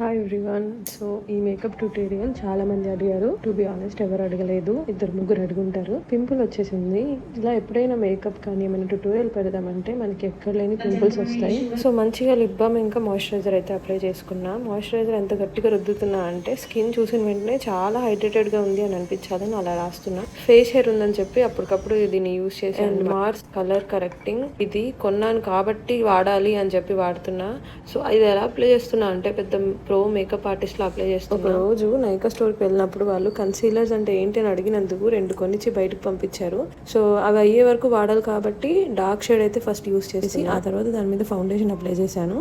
Hi everyone. So ఈ makeup tutorial చాలా మంది అడిగారు. టు బి ఆనెస్ట్ ఎవరు అడగలేదు, ఇద్దరు ముగ్గురు అడుగుంటారు. పింపుల్ వచ్చేసింది. ఇలా ఎప్పుడైనా మేకప్ కానీ ఏమైనా ట్యూటోరియల్ పెడదామంటే మనకి ఎక్కడ లేని పింపుల్స్ వస్తాయి. సో మంచిగా లిప్ బామ్ ఇంకా మాయిశ్చరైజర్ అయితే అప్లై చేసుకున్నా. మాయిశ్చరైజర్ ఎంత గట్టిగా రుద్దుతున్నా అంటే స్కిన్ చూసిన వెంటనే చాలా హైడ్రేటెడ్ గా ఉంది అని అనిపించాలని అలా రాస్తున్నా. ఫేస్ హెయిర్ ఉందని చెప్పి అప్పటికప్పుడు దీన్ని యూజ్ చేసి అండ్ మార్స్ కలర్ కరెక్టింగ్ ఇది కొన్నాను కాబట్టి వాడాలి అని చెప్పి వాడుతున్నా. సో ఇది ఎలా అప్లై చేస్తున్నా అంటే పెద్ద ప్రో మేకప్ ఆర్టిస్ట్ లో అప్లై చేస్తాను. ఒక రోజు నైకా స్టోర్ కి వెళ్ళినప్పుడు వాళ్ళు కన్సీలర్స్ అంటే ఏంటి అని అడిగినందుకు 2 కొనిచ్చి బయటకు పంపించారు. సో అవి అయ్యే వరకు వాడాలి కాబట్టి డార్క్ షేడ్ అయితే ఫస్ట్ యూస్ చేసి ఆ తర్వాత దాని మీద ఫౌండేషన్ అప్లై చేశాను.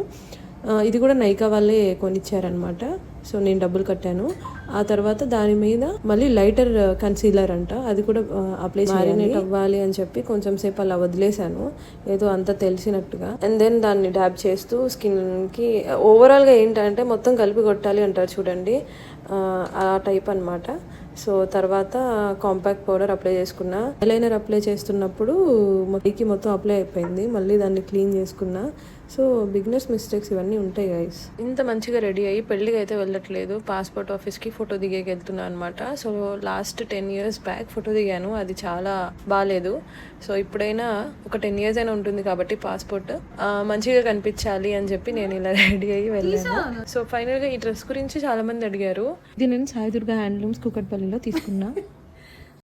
ఇది కూడా నైకా వాళ్ళే కొనిచ్చారనమాట. సో నేను డబ్బులు కట్టాను. ఆ తర్వాత దాని మీద మళ్ళీ లైటర్ కన్సీలర్ అంట, అది కూడా అప్లై మ్యారినేట్ అవ్వాలి అని చెప్పి కొంచెం సేపు అలా వదిలేశాను, ఏదో అంతా తెలిసినట్టుగా. అండ్ దెన్ దాన్ని డ్యాబ్ చేస్తూ స్కిన్కి ఓవరాల్గా ఏంటంటే మొత్తం కలిపి కొట్టాలి అంటారు చూడండి, ఆ టైప్ అనమాట. సో తర్వాత కాంపాక్ట్ పౌడర్ అప్లై చేసుకున్నా. ఐలైనర్ అప్లై చేస్తున్నప్పుడు మొత్తం అప్లై అయిపోయింది. మళ్ళీ దాన్ని క్లీన్ చేసుకున్నా. సో బిగినర్స్ మిస్టేక్స్ ఇవన్నీ ఉంటాయి గైస్. ఇంత మంచిగా రెడీ అయ్యి పెళ్ళికి అయితే వెళ్ళట్లేదు, పాస్పోర్ట్ ఆఫీస్కి ఫోటో దిగేకి వెళ్తున్నాను అనమాట. So last 10 years back photo దిగాను, అది చాలా బాగాలేదు. సో ఇప్పుడైనా ఒక 10 years అయినా ఉంటుంది కాబట్టి పాస్పోర్ట్ మంచిగా కనిపించాలి అని చెప్పి నేను ఇలా రెడీ అయ్యి వెళ్ళాను. సో ఫైనల్గా ఈ డ్రెస్ గురించి చాలా మంది అడిగారు. ఇది నేను సాయి దుర్గా హ్యాండ్లూమ్స్ కుకట్పల్లిలో తీసుకున్నా.